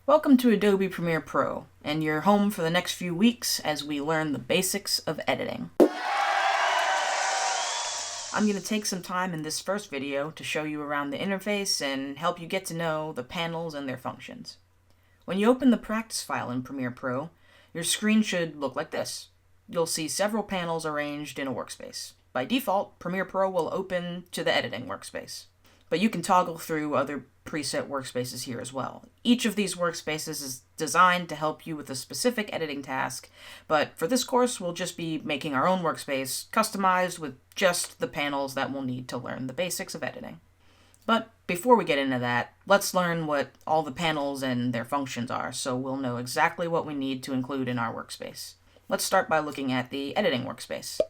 Welcome to Adobe Premiere Pro, and you're home for the next few weeks as we learn the basics of editing. I'm going to take some time in this first video to show you around the interface and help you get to know the panels and their functions. When you open the practice file in Premiere Pro, your screen should look like this. You'll see several panels arranged in a workspace. By default, Premiere Pro will open to the editing workspace, but you can toggle through other preset workspaces here as well. Each of these workspaces is designed to help you with a specific editing task, but for this course we'll just be making our own workspace, customized with just the panels that we'll need to learn the basics of editing. But before we get into that, let's learn what all the panels and their functions are so we'll know exactly what we need to include in our workspace. Let's start by looking at the editing workspace.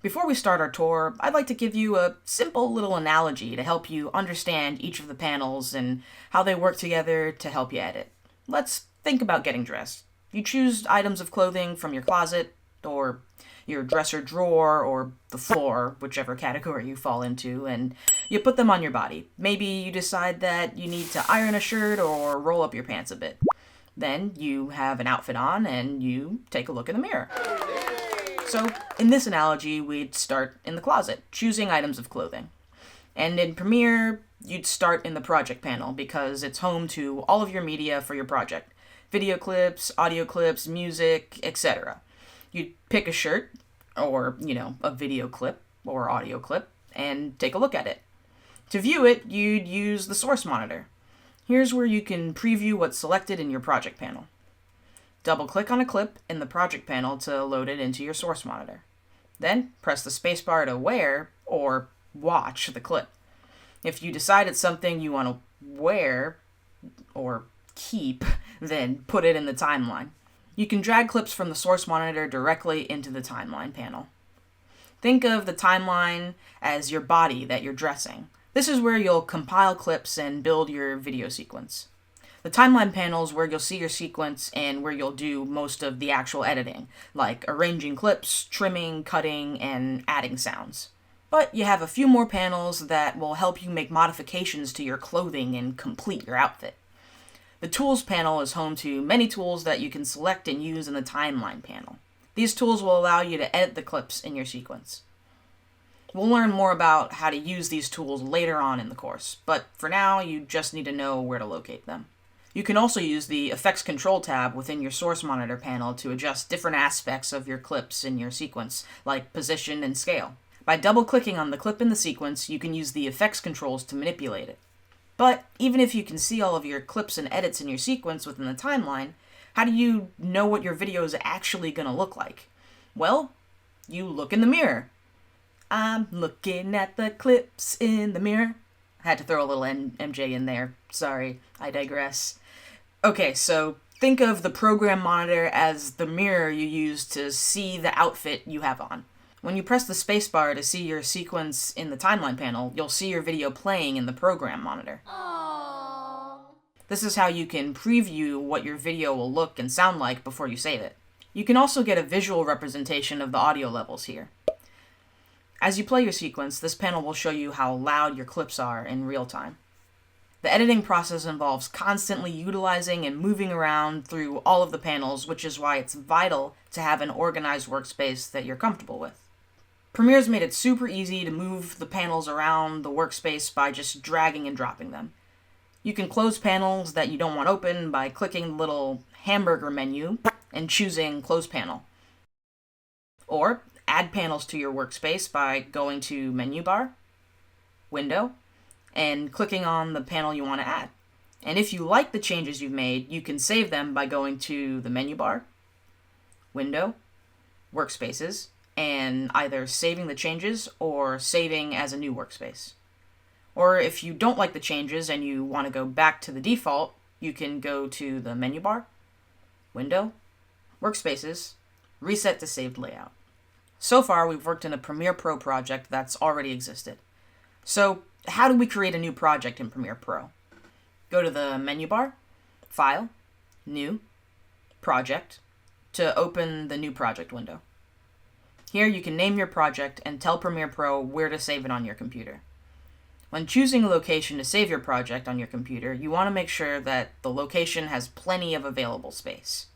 Before we start our tour, I'd like to give you a simple little analogy to help you understand each of the panels and how they work together to help you edit. Let's think about getting dressed. You choose items of clothing from your closet, or your dresser drawer, or the floor, whichever category you fall into, and you put them on your body. Maybe you decide that you need to iron a shirt or roll up your pants a bit. Then you have an outfit on and you take a look in the mirror. So, in this analogy, we'd start in the closet, choosing items of clothing. And in Premiere, you'd start in the project panel because it's home to all of your media for your project. Video clips, audio clips, music, etc. You'd pick a shirt, or, a video clip or audio clip, and take a look at it. To view it, you'd use the source monitor. Here's where you can preview what's selected in your project panel. Double-click on a clip in the project panel to load it into your source monitor. Then, press the spacebar to wear or watch the clip. If you decide it's something you want to wear or keep, then put it in the timeline. You can drag clips from the source monitor directly into the timeline panel. Think of the timeline as your body that you're dressing. This is where you'll compile clips and build your video sequence. The timeline panel is where you'll see your sequence and where you'll do most of the actual editing, like arranging clips, trimming, cutting, and adding sounds. But you have a few more panels that will help you make modifications to your clothing and complete your outfit. The Tools panel is home to many tools that you can select and use in the timeline panel. These tools will allow you to edit the clips in your sequence. We'll learn more about how to use these tools later on in the course, but for now you just need to know where to locate them. You can also use the Effects Control tab within your Source Monitor panel to adjust different aspects of your clips in your sequence, like position and scale. By double-clicking on the clip in the sequence, you can use the effects controls to manipulate it. But even if you can see all of your clips and edits in your sequence within the timeline, how do you know what your video is actually going to look like? Well, you look in the mirror. I'm looking at the clips in the mirror. I had to throw a little MJ in there. Sorry, I digress. Okay, so think of the program monitor as the mirror you use to see the outfit you have on. When you press the spacebar to see your sequence in the timeline panel, you'll see your video playing in the program monitor. Aww. This is how you can preview what your video will look and sound like before you save it. You can also get a visual representation of the audio levels here. As you play your sequence, this panel will show you how loud your clips are in real time. The editing process involves constantly utilizing and moving around through all of the panels, which is why it's vital to have an organized workspace that you're comfortable with. Premiere's made it super easy to move the panels around the workspace by just dragging and dropping them. You can close panels that you don't want open by clicking the little hamburger menu and choosing Close Panel. Or add panels to your workspace by going to Menu Bar, Window, and clicking on the panel you want to add. And if you like the changes you've made, you can save them by going to the Menu Bar, Window, Workspaces, and either saving the changes or saving as a new workspace. Or if you don't like the changes and you want to go back to the default, you can go to the Menu Bar, Window, Workspaces, Reset to Saved Layout. So far, we've worked in a Premiere Pro project that's already existed. So, how do we create a new project in Premiere Pro? Go to the Menu Bar, File, New, Project, to open the New Project window. Here you can name your project and tell Premiere Pro where to save it on your computer. When choosing a location to save your project on your computer, you want to make sure that the location has plenty of available space.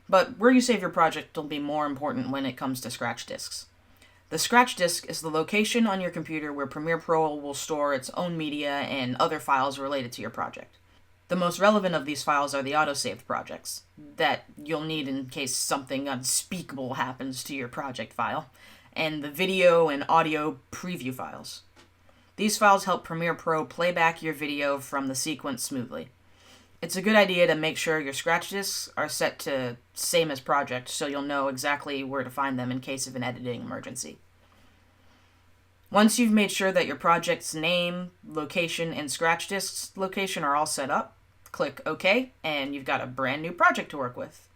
But where you save your project will be more important when it comes to scratch disks. The scratch disk is the location on your computer where Premiere Pro will store its own media and other files related to your project. The most relevant of these files are the autosaved projects that you'll need in case something unspeakable happens to your project file, and the video and audio preview files. These files help Premiere Pro play back your video from the sequence smoothly. It's a good idea to make sure your scratch disks are set to same as project so you'll know exactly where to find them in case of an editing emergency. Once you've made sure that your project's name, location, and scratch disk's location are all set up, click OK, and you've got a brand new project to work with.